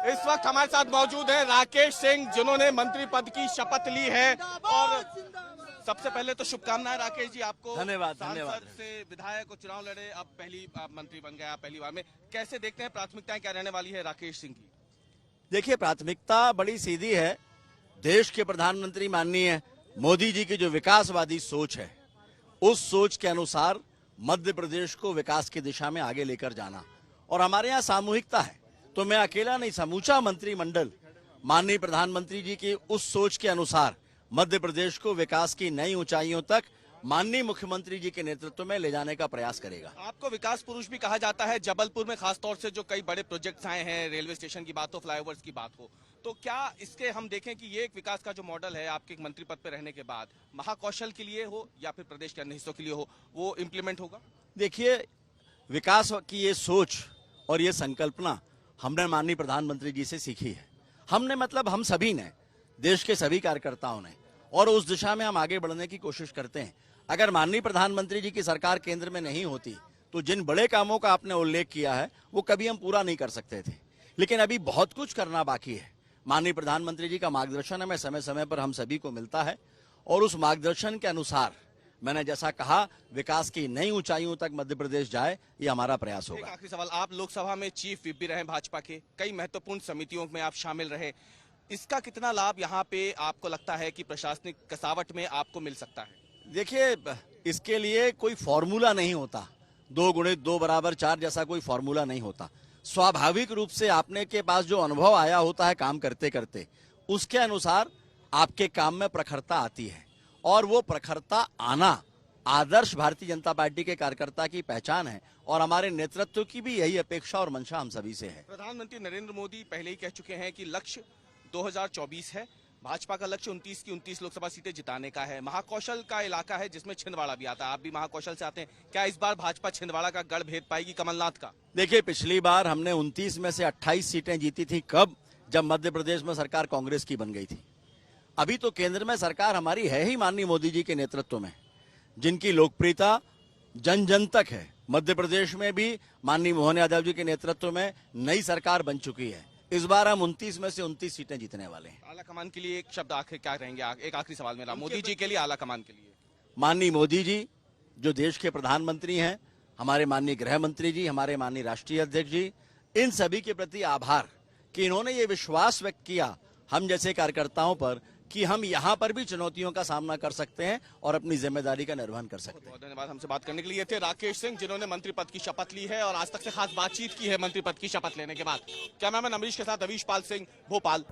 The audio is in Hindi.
इस वक्त हमारे साथ मौजूद है राकेश सिंह, जिन्होंने मंत्री पद की शपथ ली है। और सबसे पहले तो शुभकामनाएं राकेश जी आपको। धन्यवाद। सांसद से विधायक को चुनाव लड़े, अब पहली आप मंत्री बन गए, आप पहली बार में। कैसे देखते हैं, प्राथमिकताएं क्या रहने वाली है राकेश सिंह की? देखिए, प्राथमिकता बड़ी सीधी है। देश के प्रधानमंत्री माननीय मोदी जी की जो विकासवादी सोच है, उस सोच के अनुसार मध्य प्रदेश को विकास की दिशा में आगे लेकर जाना। और हमारे यहाँ सामूहिकता है, तो मैं अकेला नहीं, समूचा मंत्रिमंडल माननीय प्रधानमंत्री जी की उस सोच के अनुसार मध्य प्रदेश को विकास की नई ऊंचाइयों तक माननीय मुख्यमंत्री जी के नेतृत्व में ले जाने का प्रयास करेगा। आपको विकास पुरुष भी कहा जाता है। जबलपुर में खासतौर से जो कई बड़े प्रोजेक्ट्स आए हैं, रेलवे स्टेशन की बात हो, फ्लाईओवर्स की बात हो, तो क्या इसके हम देखें कि ये एक विकास का जो मॉडल है आपके मंत्री पद पर रहने के बाद, महाकौशल के लिए हो या फिर प्रदेश के अन्य हिस्सों के लिए हो, वो इम्प्लीमेंट होगा? देखिए, विकास की ये सोच और ये संकल्पना हमने माननीय प्रधानमंत्री जी से सीखी है। हमने मतलब हम सभी ने, देश के सभी कार्यकर्ताओं ने, और उस दिशा में हम आगे बढ़ने की कोशिश करते हैं। अगर माननीय प्रधानमंत्री जी की सरकार केंद्र में नहीं होती तो जिन बड़े कामों का आपने उल्लेख किया है वो कभी हम पूरा नहीं कर सकते थे। लेकिन अभी बहुत कुछ करना बाकी है। माननीय प्रधानमंत्री जी का मार्गदर्शन हमें समय समय पर हम सभी को मिलता है, और उस मार्गदर्शन के अनुसार मैंने जैसा कहा, विकास की नई ऊंचाइयों तक मध्य प्रदेश जाए, ये हमारा प्रयास होगा। एक आखिरी सवाल, आप लोकसभा में चीफ व्हिप भी रहे भाजपा के, कई महत्वपूर्ण समितियों में आप शामिल रहे, इसका कितना लाभ यहाँ पे आपको लगता है कि प्रशासनिक कसावट में आपको मिल सकता है? देखिए, इसके लिए कोई फॉर्मूला नहीं होता, 2 गुणित 2 बराबर 4 जैसा कोई फॉर्मूला नहीं होता। स्वाभाविक रूप से आपने के पास जो अनुभव आया होता है काम करते करते, उसके अनुसार आपके काम में प्रखरता आती है, और वो प्रखरता आना आदर्श भारतीय जनता पार्टी के कार्यकर्ता की पहचान है, और हमारे नेतृत्व की भी यही अपेक्षा और मंशा हम सभी से है। प्रधानमंत्री नरेंद्र मोदी पहले ही कह चुके हैं कि लक्ष्य 2024 है, भाजपा का लक्ष्य 29 की 29 लोकसभा सीटें जिताने का है। महाकौशल का इलाका है जिसमें छिंदवाड़ा भी आता है, आप भी महाकौशल से आते हैं, क्या इस बार भाजपा छिंदवाड़ा का गढ़ भेद पाएगी कमलनाथ का? देखिए, पिछली बार हमने 29 में से 28 सीटें जीती थी। कब? जब मध्य प्रदेश में सरकार कांग्रेस की बन गई थी। अभी तो केंद्र में सरकार हमारी है ही माननीय मोदी जी के नेतृत्व में, जिनकी लोकप्रियता जन जन तक है। मध्य प्रदेश में भी माननीय मोहन यादव जी के नेतृत्व में नई सरकार बन चुकी है। इस बार हम 29 में से 29 सीटें जीतने वाले हैं। आला कमान के लिए एक शब्द आखिर क्या रहेंगे? एक आखिरी सवाल मेरा, मोदी जी के लिए, आला कमान के लिए। माननीय मोदी जी जो देश के प्रधानमंत्री हैं, हमारे माननीय गृह मंत्री जी, हमारे माननीय राष्ट्रीय अध्यक्ष जी, इन सभी के प्रति आभार कि इन्होंने ये विश्वास व्यक्त किया हम जैसे कार्यकर्ताओं पर कि हम यहाँ पर भी चुनौतियों का सामना कर सकते हैं और अपनी जिम्मेदारी का निर्वहन कर सकते हैं। बहुत धन्यवाद। हमसे बात करने के लिए थे राकेश सिंह, जिन्होंने मंत्री पद की शपथ ली है और आज तक से खास बातचीत की है मंत्री पद की शपथ लेने के बाद। कैमरामैन अमरीश के साथ अवीश पाल सिंह, भोपाल।